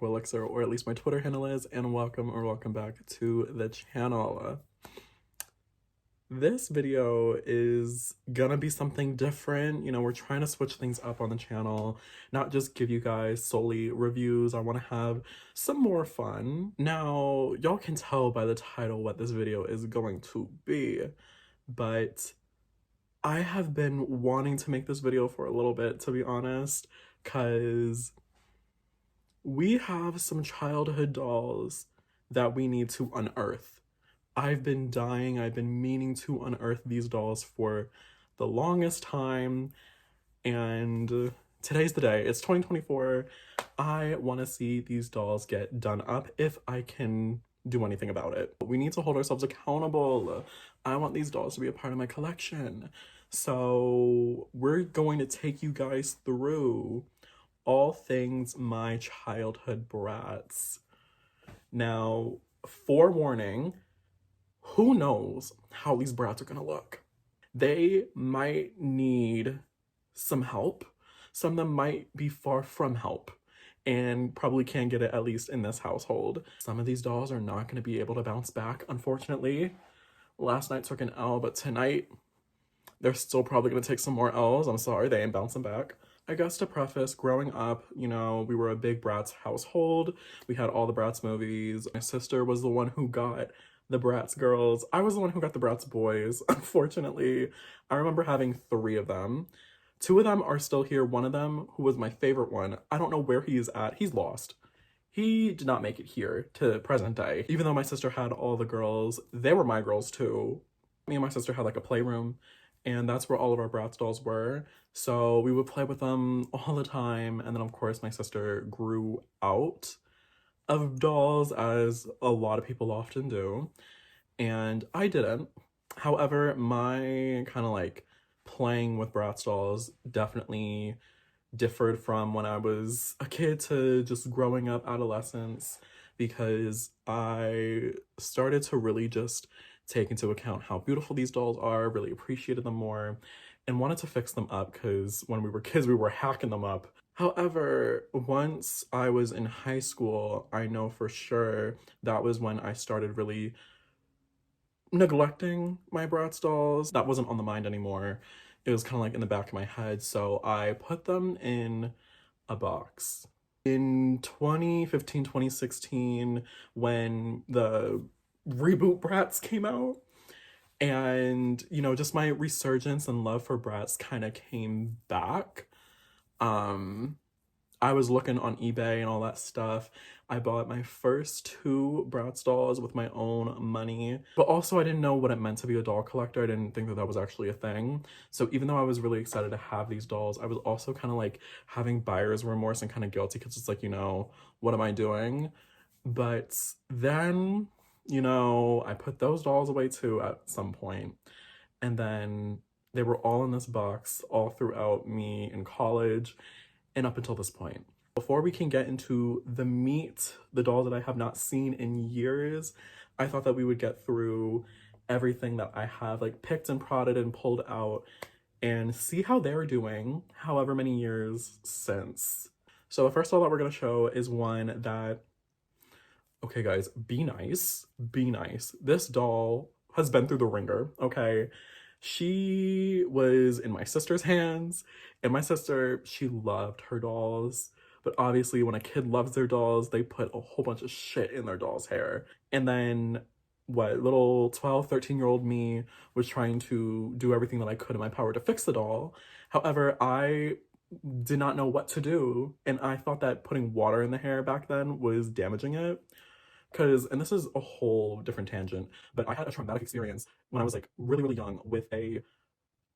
Elixir, or at least my Twitter handle is, and welcome back to the channel. This video is gonna be something different. You know, we're trying to switch things up on the channel, not just give you guys solely reviews. I want to have some more fun. Now, y'all can tell by the title what this video is going to be, but I have been wanting to make this video for a little bit, to be honest, because we have some childhood dolls that we need to unearth. I've been meaning to unearth these dolls for the longest time, and today's the day. It's 2024. I want to see these dolls get done up if I can do anything about it. We need to hold ourselves accountable. I want these dolls to be a part of my collection. So we're going to take you guys through all things my childhood Bratz. Now, forewarning, who knows how these Bratz are gonna look? They might need some help. Some of them might be far from help and probably can't get it, at least in this household. Some of these dolls are not gonna be able to bounce back, unfortunately. Last night took an L, but tonight they're still probably gonna take some more L's. I'm sorry, they ain't bouncing back. I guess to preface, growing up, you know, we were a big Bratz household. We had all the Bratz movies. My sister was the one who got the Bratz girls. I was the one who got the Bratz boys, unfortunately. I remember having 3 of them. 2 of them are still here. One of them, who was my favorite one, I don't know where he is at. He's lost. He did not make it here to present day. Even though my sister had all the girls, they were my girls too. Me and my sister had like a playroom, and that's where all of our Bratz dolls were. So we would play with them all the time. And then of course my sister grew out of dolls, as a lot of people often do, and I didn't. However, my kind of like playing with Bratz dolls definitely differed from when I was a kid to just growing up, adolescence, because I started to really just take into account how beautiful these dolls are, really appreciated them more, and wanted to fix them up, because when we were kids we were hacking them up. However, once I was in high school, I know for sure that was when I started really neglecting my Bratz dolls. That wasn't on the mind anymore. It was kind of like in the back of my head, so I put them in a box. In 2015, 2016, when the reboot Bratz came out, and, you know, just my resurgence and love for Bratz kind of came back. I was looking on eBay and all that stuff. I bought my first 2 Bratz dolls with my own money, but also I didn't know what it meant to be a doll collector. I didn't think that that was actually a thing. So even though I was really excited to have these dolls, I was also kind of like having buyer's remorse and kind of guilty, because it's like, you know, what am I doing? But then, you know, I put those dolls away too at some point, and then they were all in this box all throughout me in college and up until this point. Before we can get into the meat, the dolls that I have not seen in years, I thought that we would get through everything that I have like picked and prodded and pulled out and see how they're doing however many years since. So the first doll that we're gonna show is one that, okay guys, be nice, be nice. This doll has been through the ringer, okay? She was in my sister's hands, and my sister, she loved her dolls. But obviously when a kid loves their dolls, they put a whole bunch of shit in their doll's hair. And then what, little 12, 13-year-old me was trying to do everything that I could in my power to fix the doll. However, I did not know what to do, and I thought that putting water in the hair back then was damaging it. Because, and this is a whole different tangent, but I had a traumatic experience when I was like really, really young with it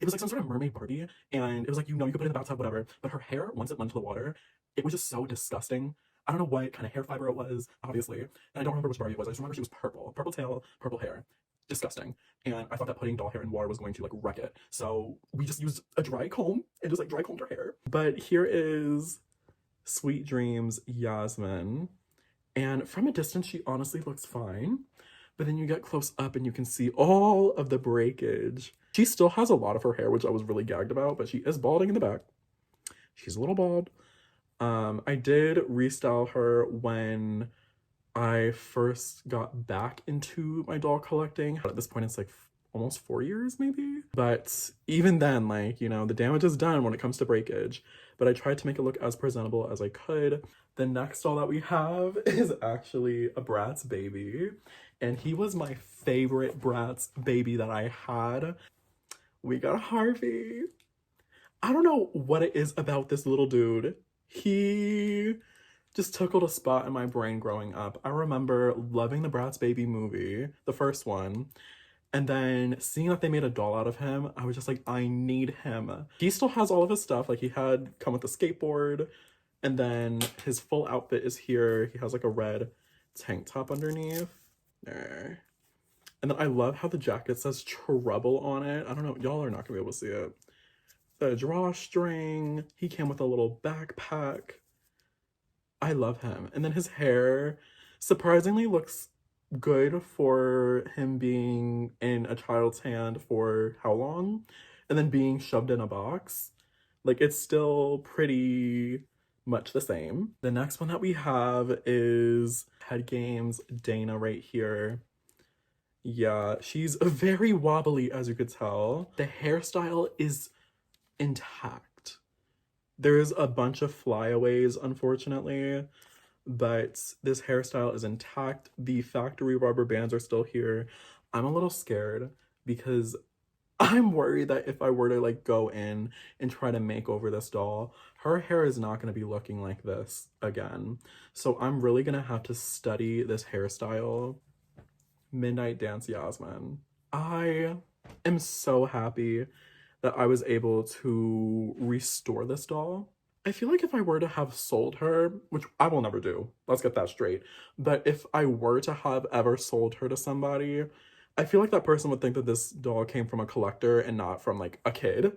was like some sort of mermaid Barbie, and it was like, you know, you could put it in the bathtub, whatever, but her hair, once it went into the water, it was just so disgusting. I don't know what kind of hair fiber it was, obviously, and I don't remember which Barbie it was. I just remember she was purple tail, purple hair. Disgusting. And I thought that putting doll hair in water was going to like wreck it. So we just used a dry comb and just like dry combed her hair. But here is Sweet Dreams Yasmin. And from a distance, she honestly looks fine. But then you get close up and you can see all of the breakage. She still has a lot of her hair, which I was really gagged about, but she is balding in the back. She's a little bald. I did restyle her when I first got back into my doll collecting. At this point, it's like almost 4 years maybe. But even then, like, you know, the damage is done when it comes to breakage. But I tried to make it look as presentable as I could. The next doll that we have is actually a Bratz baby. And he was my favorite Bratz baby that I had. We got Harvey. I don't know what it is about this little dude. He just tickled a spot in my brain growing up. I remember loving the Bratz Baby movie, the first one, and then seeing that they made a doll out of him, I was just like, I need him. He still has all of his stuff. Like, he had come with a skateboard, and then his full outfit is here. He has like a red tank top underneath. There. And then I love how the jacket says Trouble on it. I don't know, y'all are not gonna be able to see it. The drawstring. He came with a little backpack. I love him. And then his hair surprisingly looks good for him being in a child's hand for how long? And then being shoved in a box. Like, it's still pretty much the same. The next one that we have is Head Games Dana right here. Yeah, she's very wobbly, as you could tell. The hairstyle is intact. There's a bunch of flyaways, unfortunately, but this hairstyle is intact. The factory rubber bands are still here. I'm a little scared because I'm worried that if I were to like go in and try to make over this doll, her hair is not going to be looking like this again. So I'm really going to have to study this hairstyle. Midnight Dance Yasmin. I am so happy that I was able to restore this doll. I feel like if I were to have sold her, which I will never do, let's get that straight, but if I were to have ever sold her to somebody, I feel like that person would think that this doll came from a collector and not from like a kid.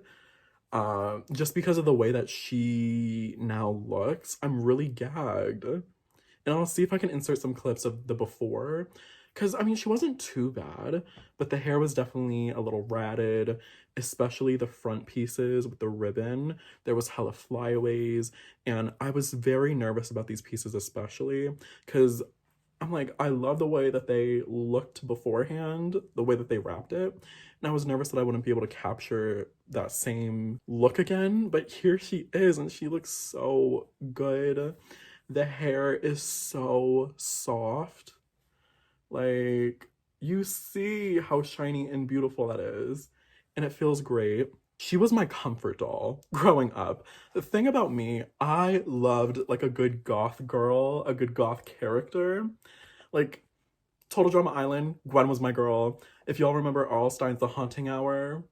Just because of the way that she now looks, I'm really gagged. And I'll see if I can insert some clips of the before. Because, I mean, she wasn't too bad, but the hair was definitely a little ratted, especially the front pieces with the ribbon. There was hella flyaways, and I was very nervous about these pieces especially, because I'm like, I love the way that they looked beforehand, the way that they wrapped it, and I was nervous that I wouldn't be able to capture that same look again, but here she is, and she looks so good. The hair is so soft. Like, you see how shiny and beautiful that is, and it feels great. She was my comfort doll growing up. The thing about me, I loved like a good goth girl, a good goth character. Like, Total Drama Island, Gwen was my girl. If y'all remember Arl Stein's The Haunting Hour,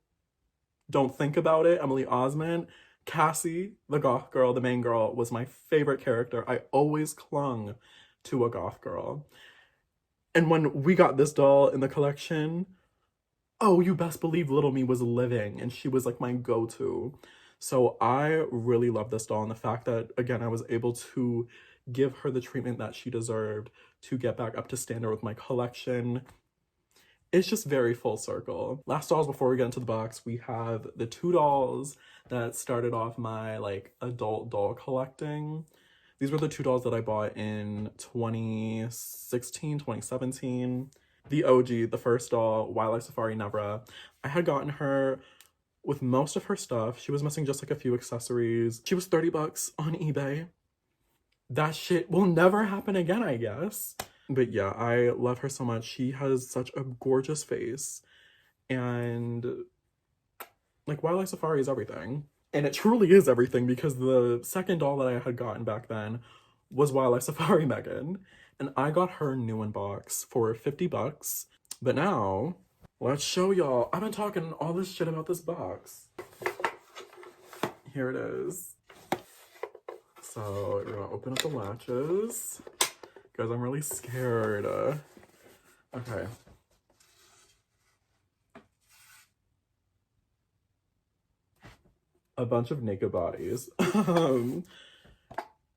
don't think about it, Emily Osment. Cassie, the goth girl, the main girl, was my favorite character. I always clung to a goth girl. And when we got this doll in the collection, oh, you best believe Little Me was living, and she was like my go-to. So I really love this doll, and the fact that, again, I was able to give her the treatment that she deserved to get back up to standard with my collection. It's just very full circle. Last dolls before we get into the box, we have the two dolls that started off my like adult doll collecting. These were the two dolls that I bought in 2016, 2017. The OG, the first doll, Wildlife Safari Nevra. I had gotten her with most of her stuff. She was missing just like a few accessories. She was 30 bucks on eBay. That shit will never happen again, I guess. But yeah, I love her so much. She has such a gorgeous face. And like, Wildlife Safari is everything. And it truly is everything, because the second doll that I had gotten back then was Wildlife Safari Megan. And I got her new in box for 50 bucks. But now, let's show y'all. I've been talking all this shit about this box. Here it is. So, we're gonna open up the latches. Guys, I'm really scared. Okay. A bunch of naked bodies.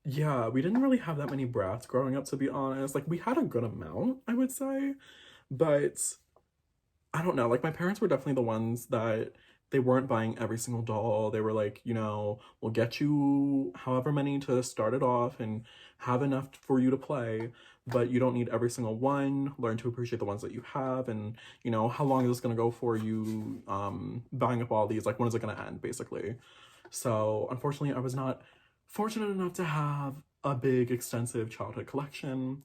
Yeah, we didn't really have that many Bratz growing up, to be honest. Like, we had a good amount, I would say, but I don't know. Like, my parents were definitely the ones that they weren't buying every single doll. They were like, you know, we'll get you however many to start it off and have enough for you to play, but you don't need every single one. Learn to appreciate the ones that you have, and you know, how long is this gonna go for you buying up all these? Like, when is it gonna end, basically? So unfortunately, I was not fortunate enough to have a big, extensive childhood collection.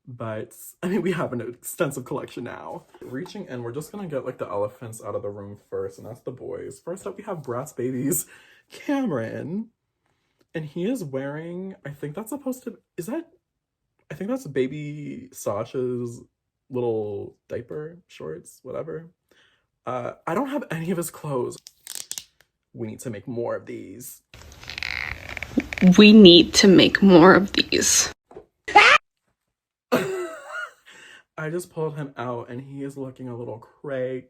But I mean, we have an extensive collection now. Reaching in, we're just gonna get like the elephants out of the room first, and that's the boys. First up, we have Bratz babies, Cameron. And he is wearing, I think that's supposed to, is that, I think that's baby Sasha's little diaper shorts, whatever. I don't have any of his clothes. We need to make more of these. We need to make more of these. I just pulled him out and he is looking a little cray.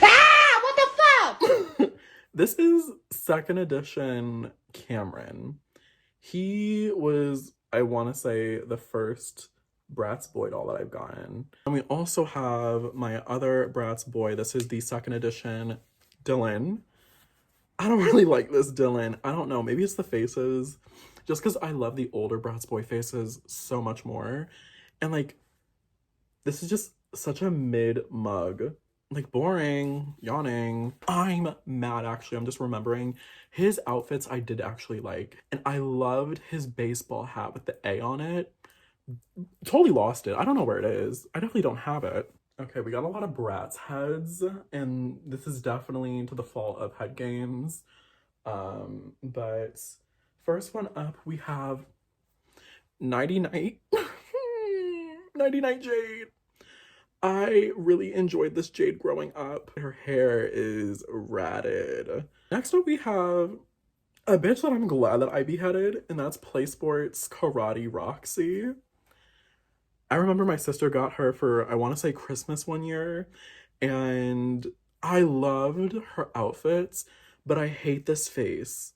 Ah, what the fuck? This is second edition Cameron. He was, I want to say, the first Bratz boy doll that I've gotten. And we also have my other Bratz boy. This is the second edition Dylan. I don't really like this Dylan. I don't know. Maybe it's the faces. Just because I love the older Bratz boy faces so much more. And like, this is just such a mid mug. Like, boring, yawning. I'm mad, actually. I'm just remembering his outfits I did actually like. And I loved his baseball hat with the A on it. Totally lost it. I don't know where it is. I definitely don't have it. Okay, we got a lot of Bratz heads, and this is definitely to the fault of head games. But first one up, we have Nighty Night. Nighty Night Jade. I really enjoyed this Jade growing up. Her hair is ratted. Next up, we have a bitch that I'm glad that I beheaded, and that's Play Sports Karate Roxy. I remember my sister got her for, I want to say, Christmas one year, and I loved her outfits, but I hate this face.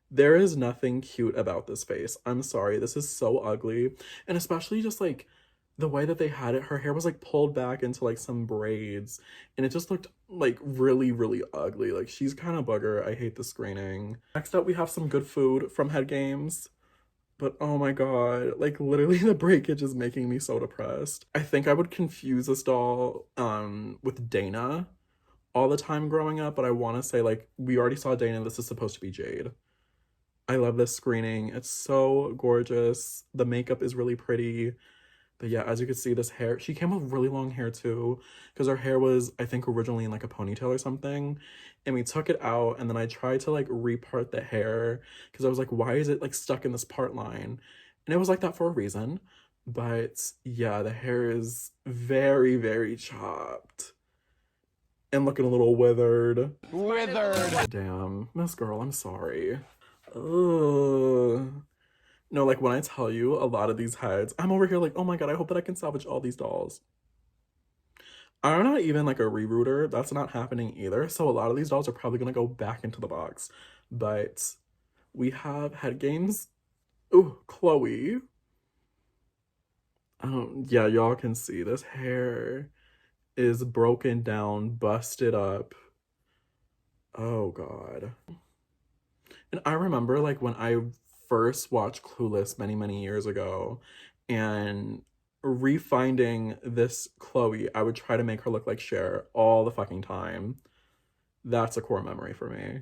There is nothing cute about this face. I'm sorry, this is so ugly. And especially just like the way that they had it, her hair was like pulled back into like some braids, and it just looked like really ugly. Like, she's kind of bugger. I hate the screening. Next up, we have some good food from Head Games. But oh my god, like literally the breakage is making me so depressed. I think I would confuse this doll with Dana all the time growing up, but I want to say, like, we already saw Dana. This is supposed to be Jade. I love this screening. It's so gorgeous. The makeup is really pretty. But yeah, as you can see, this hair, she came with really long hair too, because her hair was, I think, originally in like a ponytail or something. And we took it out, and then I tried to like repart the hair because I was like, why is it like stuck in this part line? And it was like that for a reason. But yeah, the hair is very chopped and looking a little withered. Damn, Miss Girl, I'm sorry. Ugh. No, like, when I tell you a lot of these heads, I'm over here like, oh my god, I hope that I can salvage all these dolls. I'm not even like a rerouter. That's not happening either. So a lot of these dolls are probably gonna go back into the box. But we have Head Games. Ooh, Chloe. Yeah, y'all can see this hair is broken down, busted up. Oh god. And I remember like when I first watched Clueless many years ago, and refinding this Chloe, I would try to make her look like Cher all the fucking time. That's a core memory for me.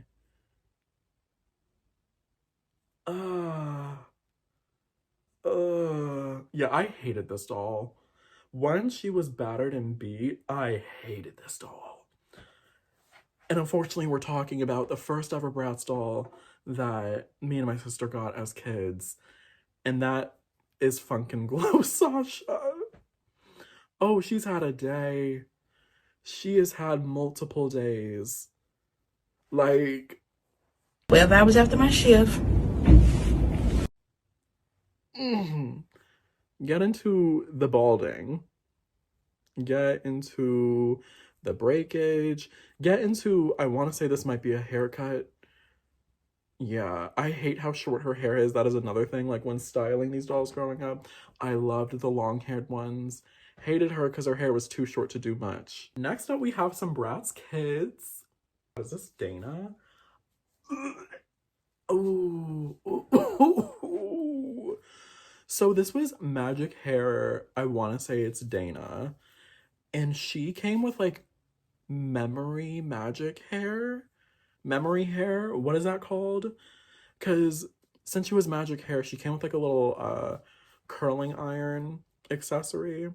Yeah, I hated this doll. When she was battered and beat, I hated this doll. And unfortunately, we're talking about the first ever Bratz doll that me and my sister got as kids. And that is Funk and Glow Sasha. Oh, she's had a day. She has had multiple days. Like, 12 hours after my shift. Get into the balding. Get into the breakage. Get into, I want to say this might be a haircut. Yeah, I hate how short her hair is. That is another thing. Like, when styling these dolls growing up, I loved the long-haired ones. Hated her because her hair was too short to do much. Next up, we have some Bratz kids. Is this Dana? Oh. So this was Magic Hair. I want to say it's Dana. And she came with like memory magic hair. Memory hair. What is that called? Because since she was Magic Hair, she came with like a little curling iron accessory.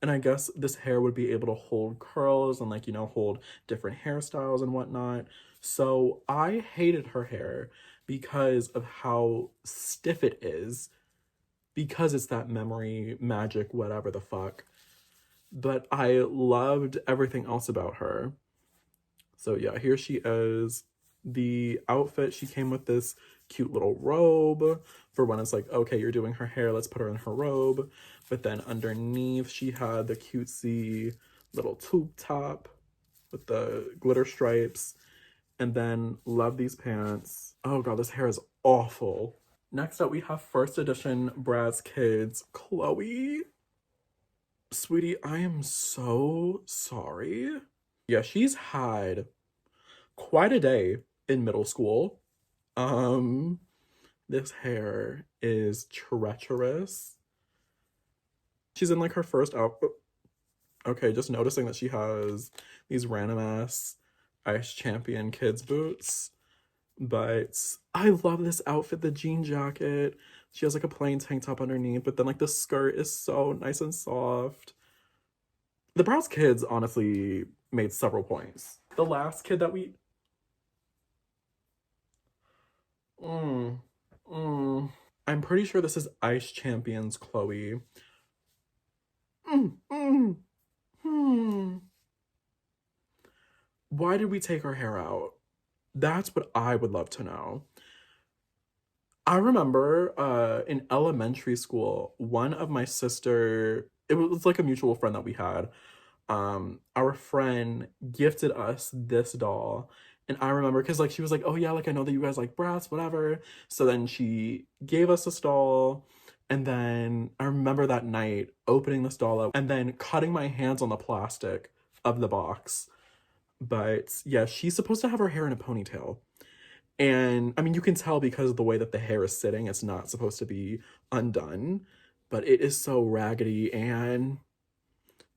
And I guess this hair would be able to hold curls and like, you know, hold different hairstyles and whatnot. So I hated her hair because of how stiff it is, because it's that memory magic, whatever the fuck. But I loved everything else about her. So yeah, here she is. The outfit, she came with this cute little robe for when it's like, okay, you're doing her hair, let's put her in her robe. But then underneath, she had the cutesy little tube top with the glitter stripes. And then love these pants. Oh god, this hair is awful. Next up, we have first edition Bratz Kids, Chloe. Sweetie, I am so sorry. Yeah, she's had quite a day in middle school. This hair is treacherous. She's in like her first outfit. Okay, just noticing that she has these random ass Ice Champion kids boots. But I love this outfit, the jean jacket. She has like a plain tank top underneath, but then like the skirt is so nice and soft. The Bratz kids honestly made several points. The last kid that we... I'm pretty sure this is Ice Champions Chloe. Why did we take her hair out? That's what I would love to know. I remember in elementary school, one of my sister, it was like a mutual friend that we had. Our friend gifted us this doll. And I remember, because like she was like, oh yeah, like I know that you guys like Bratz, whatever. So then she gave us this doll. And then I remember that night opening this doll up and then cutting my hands on the plastic of the box. But yeah, she's supposed to have her hair in a ponytail. And I mean, you can tell because of the way that the hair is sitting, it's not supposed to be undone. But it is so Raggedy Ann.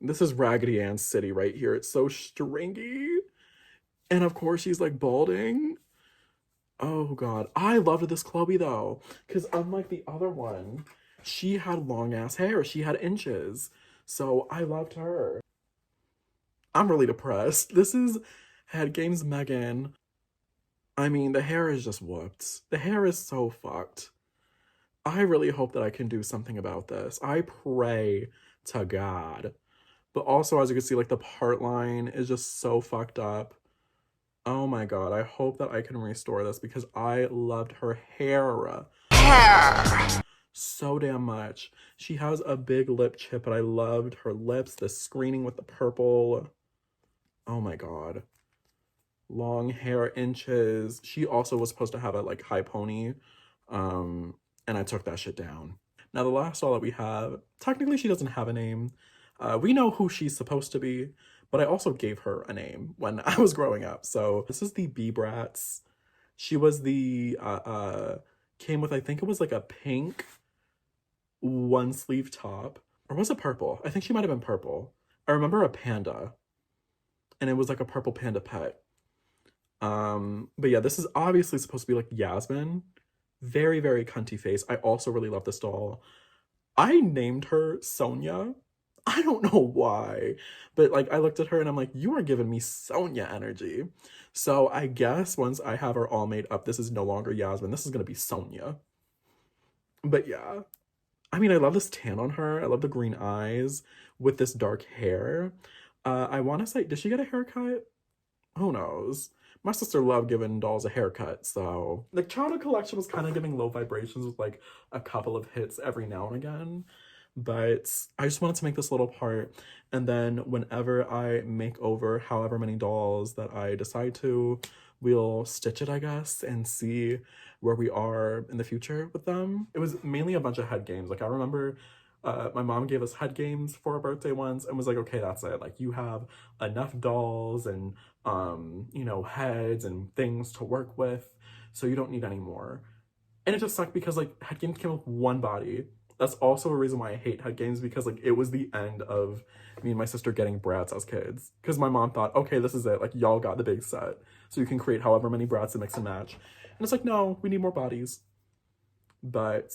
This is Raggedy Ann City right here. It's so stringy. And of course, she's like balding. Oh god. I loved this Chloe though. Because unlike the other one, she had long ass hair. She had inches. So I loved her. I'm really depressed. This is Head Games Megan. I mean, the hair is just whooped. The hair is so fucked. I really hope that I can do something about this. I pray to God. But also, as you can see, like the part line is just so fucked up. Oh my god, I hope that I can restore this because I loved her hair. So damn much. She has a big lip chip, but I loved her lips, the screening with the purple. Oh my god. Long hair, inches. She also was supposed to have a like high pony. And I took that shit down. Now the last doll that we have, technically she doesn't have a name. We know who she's supposed to be, but I also gave her a name when I was growing up. So this is the Bratz. She was the came with, I think it was like a pink one sleeve top, or was it purple? I think she might have been purple. I remember a panda, and it was like a purple panda pet. But yeah, this is obviously supposed to be like Yasmin. Very, very cunty face. I also really love this doll. I named her Sonia. I don't know why, but like I looked at her and I'm like, you are giving me Sonia energy. So I guess once I have her all made up, this is no longer Yasmin. This is gonna be Sonia. But yeah, I mean, I love this tan on her. I love the green eyes with this dark hair. I want to say, did she get a haircut? Who knows? My sister loved giving dolls a haircut, so... The childhood collection was kind of giving low vibrations with, like, a couple of hits every now and again. But I just wanted to make this little part, and then whenever I make over however many dolls that I decide to, we'll stitch it, I guess, and see where we are in the future with them. It was mainly a bunch of head games. Like, I remember My mom gave us head games for our birthday once and was like, okay, that's it. Like, you have enough dolls and, you know, heads and things to work with, so you don't need any more. And it just sucked because, like, head games came with one body. That's also a reason why I hate head games, because, like, it was the end of me and my sister getting Bratz as kids. Because my mom thought, okay, this is it. Like, y'all got the big set. So you can create however many Bratz and mix and match. And it's like, no, we need more bodies. But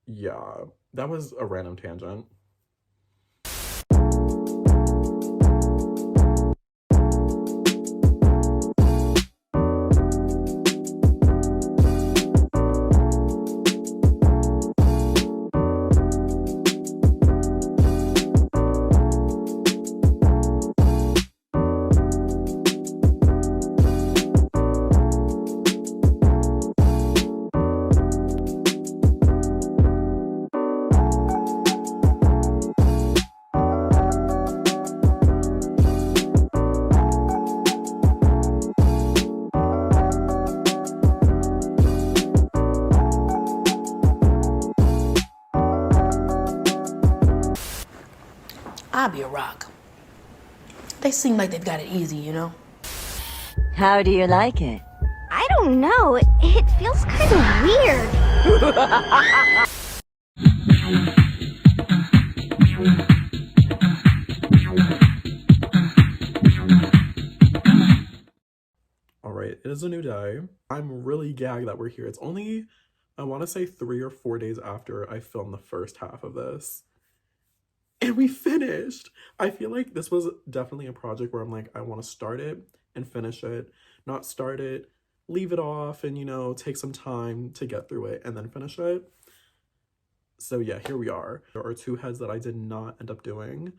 yeah, that was a random tangent. I'll be a rock. They seem like they've got it easy, you know? How do you like it? I don't know. It feels kind of weird. All right, it is a new day. I'm really gagged that we're here. It's only, I want to say 3 or 4 days after I filmed the first half of this. And we finished. I feel like this was definitely a project where I'm like, I want to start it and finish it, not start it, leave it off, and, you know, take some time to get through it and then finish it. So yeah, here we are. There are 2 heads that I did not end up doing.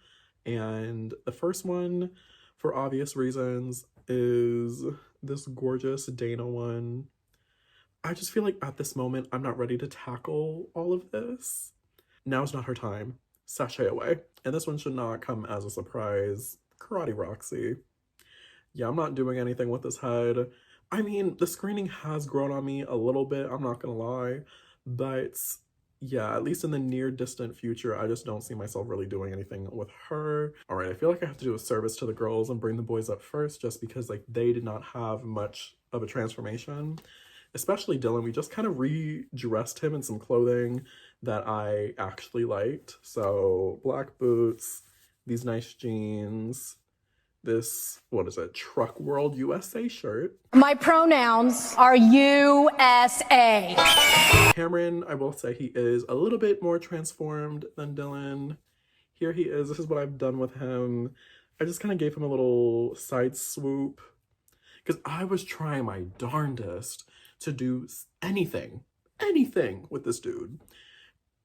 And the first one, for obvious reasons, is this gorgeous Dana one. I just feel like at this moment, I'm not ready to tackle all of this. Now's not her time. Sashay away. And this one should not come as a surprise. Karate Roxy. Yeah, I'm not doing anything with this head. I mean, the screening has grown on me a little bit, I'm not gonna lie. But yeah, at least in the near distant future, I just don't see myself really doing anything with her. All right, I feel like I have to do a service to the girls and bring the boys up first, just because like they did not have much of a transformation. Especially Dylan, we just kind of redressed him in some clothing that I actually liked. So black boots, these nice jeans, this, what is it, Truck World USA shirt. My pronouns are USA. Cameron, I will say he is a little bit more transformed than Dylan. Here he is. This is what I've done with him. I just kind of gave him a little side swoop because I was trying my darndest to do anything with this dude.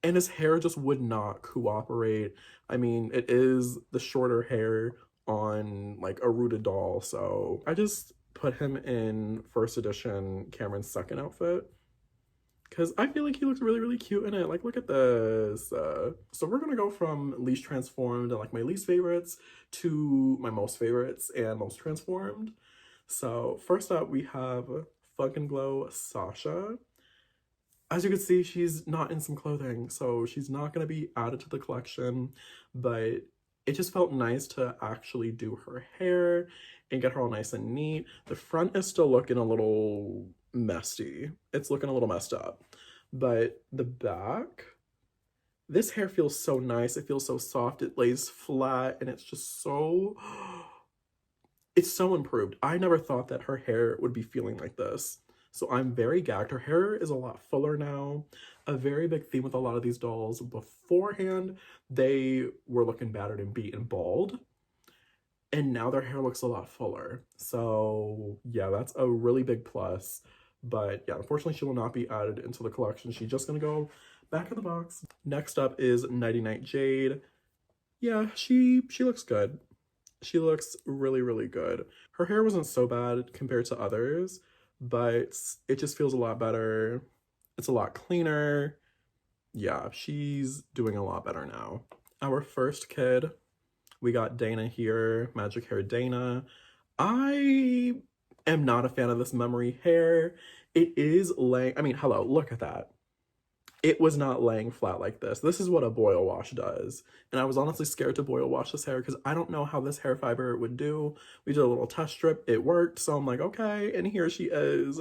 And his hair just would not cooperate. I mean, it is the shorter hair on like a rooted doll. So I just put him in first edition Cameron's second outfit because I feel like he looks really, really cute in it. Like, look at this. So we're gonna go from least transformed and like my least favorites to my most favorites and most transformed. So first up, we have Funk and Glow Sasha. As you can see, she's not in some clothing, so she's not going to be added to the collection, but it just felt nice to actually do her hair and get her all nice and neat. The front is still looking a little messy. It's looking a little messed up, but the back, this hair feels so nice. It feels so soft. It lays flat, and it's just so... It's so improved. I never thought that her hair would be feeling like this. So I'm very gagged. Her hair is a lot fuller now. A very big theme with a lot of these dolls. Beforehand, they were looking battered and beat and bald. And now their hair looks a lot fuller. So yeah, that's a really big plus. But yeah, unfortunately, she will not be added into the collection. She's just gonna go back in the box. Next up is Nighty Night Jade. Yeah, she looks good. She looks really, really good. Her hair wasn't so bad compared to others, but it just feels a lot better. It's a lot cleaner. Yeah, she's doing a lot better now. Our first kid, we got Dana here, Magic Hair Dana. I am not a fan of this memory hair. It is I mean, hello, look at that. it was not laying flat like this. This is what a boil wash does. And I was honestly scared to boil wash this hair because I don't know how this hair fiber would do. We did a little test strip, it worked. So I'm like, okay, and here she is.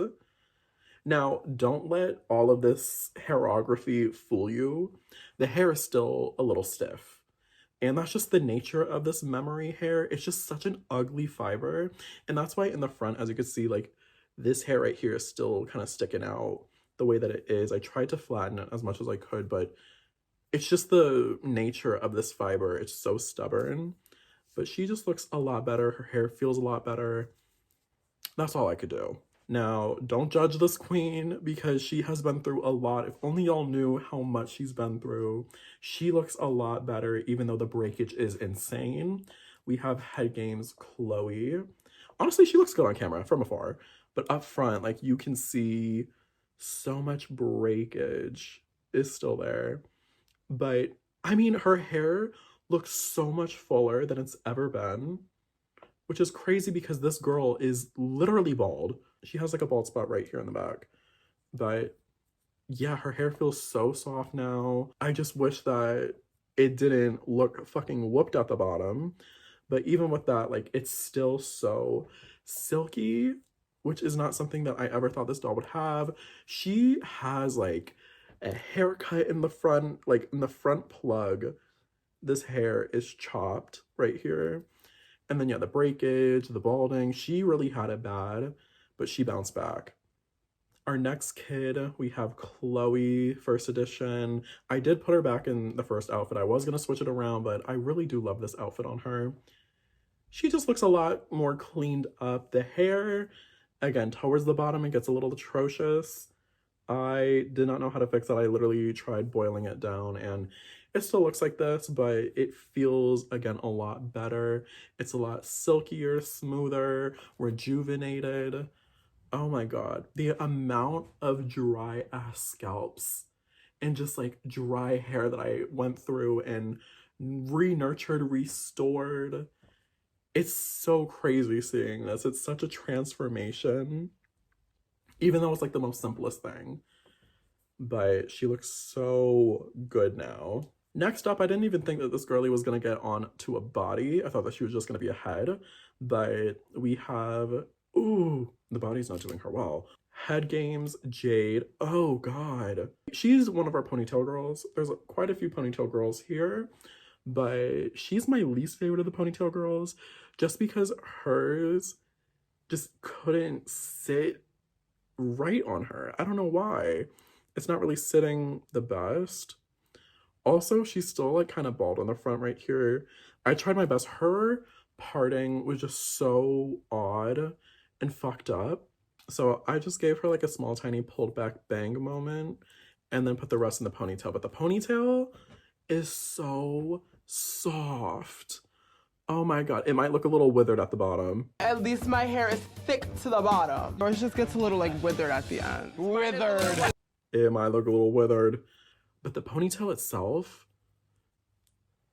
Now, don't let all of this hairography fool you. The hair is still a little stiff. And that's just the nature of this memory hair. It's just such an ugly fiber. And that's why in the front, as you can see, like this hair right here is still kind of sticking out the way that it is. I tried to flatten it as much as I could, but it's just the nature of this fiber. It's so stubborn. But she just looks a lot better. Her hair feels a lot better. That's all I could do. Now, don't judge this queen because she has been through a lot. If only y'all knew how much she's been through. She looks a lot better, even though the breakage is insane. We have Head Games Chloe. Honestly, she looks good on camera from afar. But up front, like, you can see so much breakage is still there. But, I mean, her hair looks so much fuller than it's ever been. Which is crazy because this girl is literally bald. She has like a bald spot right here in the back. But yeah, her hair feels so soft now. I just wish that it didn't look fucking whooped at the bottom. But even with that, like, it's still so silky, which is not something that I ever thought this doll would have. She has like a haircut in the front, like in the front plug. This hair is chopped right here. And then, yeah, the breakage, the balding, she really had it bad, but she bounced back. Our next kid, we have Chloe, first edition. I did put her back in the first outfit. I was going to switch it around, but I really do love this outfit on her. She just looks a lot more cleaned up. The hair, again, towards the bottom, it gets a little atrocious. I did not know how to fix it. I literally tried boiling it down and it still looks like this, but it feels, again, a lot better. It's a lot silkier, smoother, rejuvenated. Oh my god. The amount of dry ass scalps and just like dry hair that I went through and re-nurtured, restored. It's so crazy seeing this. It's such a transformation. Even though it's like the most simplest thing. But she looks so good now. Next up, I didn't even think that this girlie was going to get on to a body. I thought that she was just going to be a head. But we have... Ooh, the body's not doing her well. Head Games, Jade. Oh, God. She's one of our ponytail girls. There's quite a few ponytail girls here. But she's my least favorite of the ponytail girls. Just because hers just couldn't sit right on her. I don't know why. It's not really sitting the best. Also, she's still like kind of bald on the front right here. I tried my best. Her parting was just so odd and fucked up. So I just gave her like a small tiny pulled back bang moment and then put the rest in the ponytail. But the ponytail is so soft. Oh my god, it might look a little withered at the bottom. At least my hair is thick to the bottom. Yours just gets a little like withered at the end. Withered. It might look a little withered. But the ponytail itself,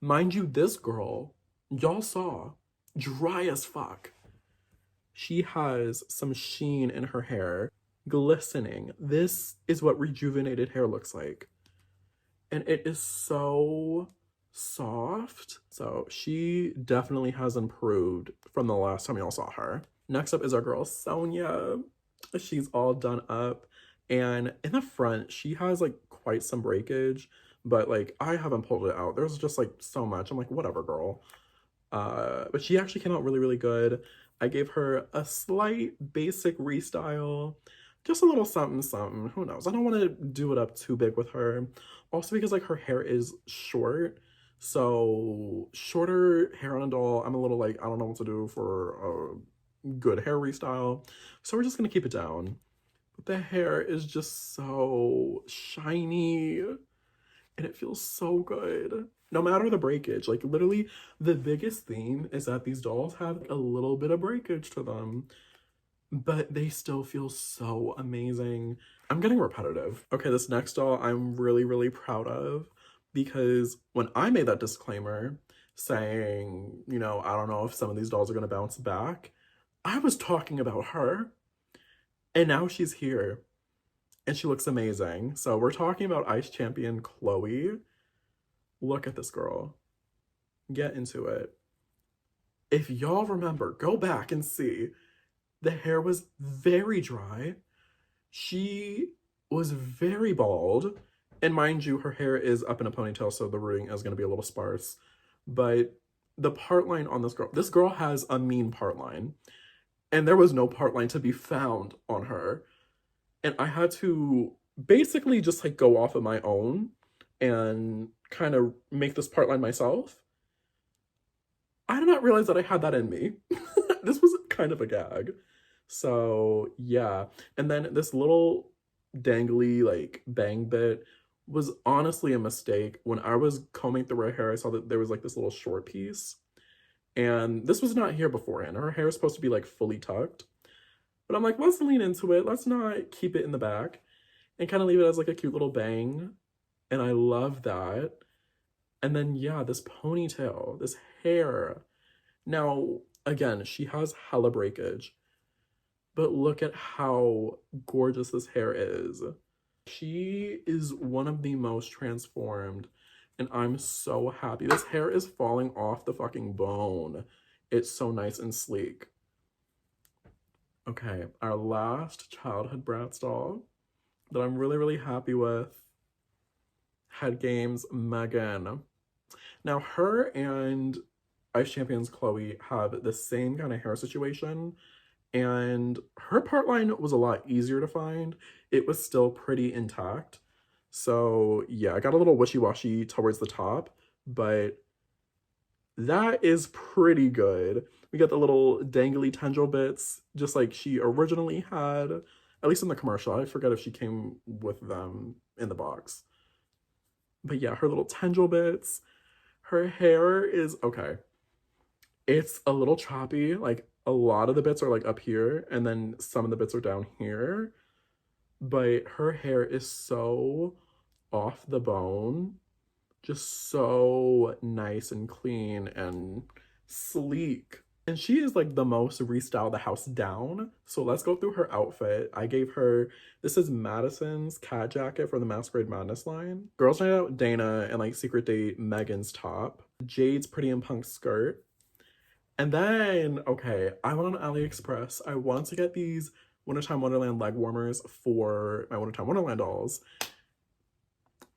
mind you, this girl, y'all saw, dry as fuck. She has some sheen in her hair, glistening. This is what rejuvenated hair looks like. And it is so soft. So she definitely has improved from the last time y'all saw her. Next up is our girl Sonia. She's all done up. And in the front, she has like quite some breakage, but like I haven't pulled it out. There's just like so much. I'm like, whatever, girl. But she actually came out really, really good. I gave her a slight basic restyle, just a little something, something. Who knows? I don't want to do it up too big with her. Also because like her hair is short. So shorter hair on a doll, I'm a little like, I don't know what to do for a good hair restyle. So we're just going to keep it down. The hair is just so shiny and it feels so good. No matter the breakage, like literally the biggest theme is that these dolls have a little bit of breakage to them, but they still feel so amazing. I'm getting repetitive. Okay, this next doll I'm really, really proud of because when I made that disclaimer saying, you know, I don't know if some of these dolls are going to bounce back, I was talking about her. And now she's here. and she looks amazing. So we're talking about Ice Champion Chloe. Look at this girl. Get into it. If y'all remember, go back and see. The hair was very dry. She was very bald. And mind you, her hair is up in a ponytail, so the rooting is going to be a little sparse. But the part line on this girl has a mean part line. And there was no part line to be found on her. And I had to basically just like go off of my own and kind of make this part line myself. I did not realize that I had that in me. This was kind of a gag. So yeah. And then this little dangly like bang bit was honestly a mistake. When I was combing through her hair, I saw that there was like this little short piece. And this was not here beforehand. Her hair is supposed to be like fully tucked. But I'm like, let's lean into it. Let's not keep it in the back and kind of leave it as like a cute little bang. And I love that. And then, yeah, this ponytail, this hair. Now, again, she has hella breakage. But look at how gorgeous this hair is. She is one of the most transformed. And I'm so happy. This hair is falling off the fucking bone. It's so nice and sleek. Okay, our last childhood Bratz doll that I'm really, really happy with. Head Games Megan. Now, her and Ice Champions Chloe have the same kind of hair situation. And her part line was a lot easier to find. It was still pretty intact. So yeah, I got a little wishy-washy towards the top, but that is pretty good. We got the little dangly tendril bits, just like she originally had, at least in the commercial. I forget if she came with them in the box. But yeah, her little tendril bits. Her hair is, okay, it's a little choppy. Like a lot of the bits are like up here, and then some of the bits are down here. But her hair is so off the bone, just so nice and clean and sleek. And she is like the most Restyled the house down. So let's go through her outfit. I gave her, this is Madison's cat jacket from the Masquerade Madness line. Girls Night Out Dana, and like Secret Date Megan's top. Jade's Pretty and Punk skirt. And then, okay, I went on AliExpress. I wanted to get these Wintertime Wonderland leg warmers for my Wintertime Wonderland dolls.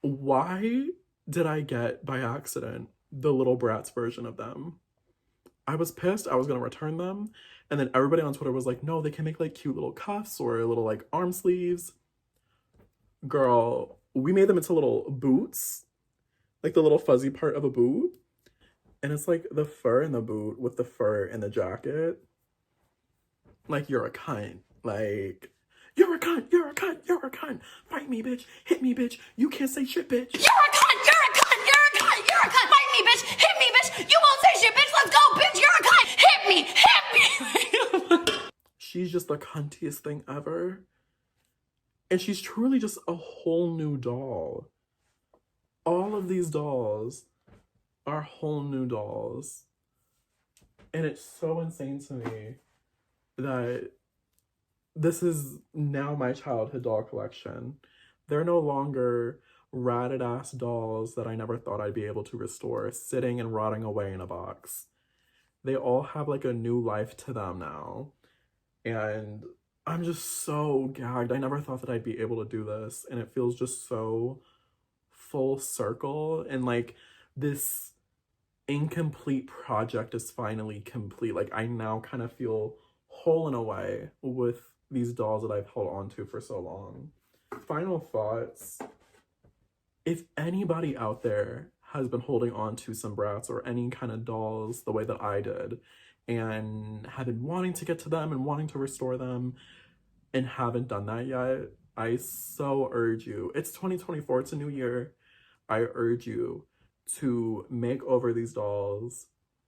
Why did I get, by accident, the little Bratz version of them? I was pissed. I was going to return them. And then everybody on Twitter was like, no, they can make like cute little cuffs or little like arm sleeves. Girl, we made them into little boots. Like the little fuzzy part of a boot. And it's like the fur in the boot with the fur in the jacket. Like, you're a cunt. Like, you're a cunt, you're a cunt, you're a cunt. Fight me, bitch. Hit me, bitch. You can't say shit, bitch. You're a cunt, you're a cunt, you're a cunt, you're a cunt. Fight me, bitch. Hit me, bitch. You won't say shit, bitch. Let's go, bitch. You're a cunt. Hit me. She's just the cuntiest thing ever. And she's truly just a whole new doll. All of these dolls are whole new dolls. And it's so insane to me that this is now my childhood doll collection. They're no longer ratted ass dolls that I never thought I'd be able to restore, sitting and rotting away in a box. They all have like a new life to them now. And I'm just so gagged. I never thought that I'd be able to do this. And it feels just so full circle. And like this incomplete project is finally complete. Like I now kind of feel whole in a way with these dolls that I've held on to for so long. Final thoughts. If anybody out there has been holding on to some Bratz or any kind of dolls the way that I did and have been wanting to get to them and wanting to restore them and haven't done that yet, I so urge you. It's 2024, it's a new year. I urge you to make over these dolls,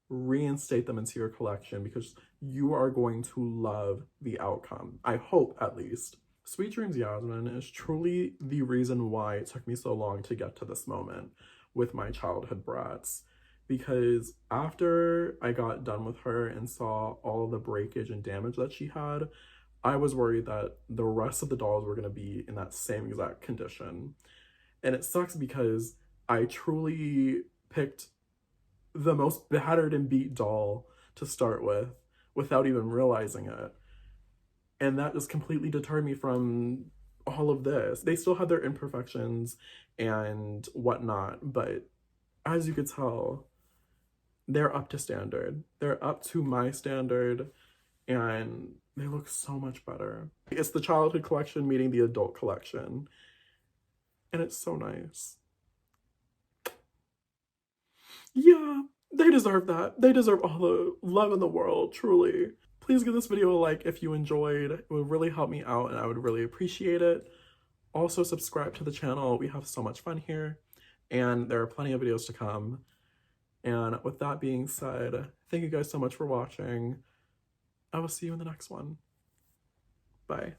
reinstate them into your collection, because you are going to love the outcome. I hope, at least. Sweet Dreams Yasmin is truly the reason why it took me so long to get to this moment with my childhood Bratz. Because after I got done with her and saw all the breakage and damage that she had, I was worried that the rest of the dolls were going to be in that same exact condition. And it sucks because I truly picked the most battered and beat doll to start with without even realizing it. And that just completely deterred me from all of this. They still had their imperfections and whatnot, but as you could tell, they're up to standard. They're up to my standard, and they look so much better. It's the childhood collection meeting the adult collection, and it's so nice. Yeah, they deserve that. They deserve all the love in the world, truly. Please give this video a like if you enjoyed. It would really help me out and I would really appreciate it. Also subscribe to the channel. We have so much fun here and there are plenty of videos to come. And with that being said, thank you guys so much for watching. I will see you in the next one. Bye.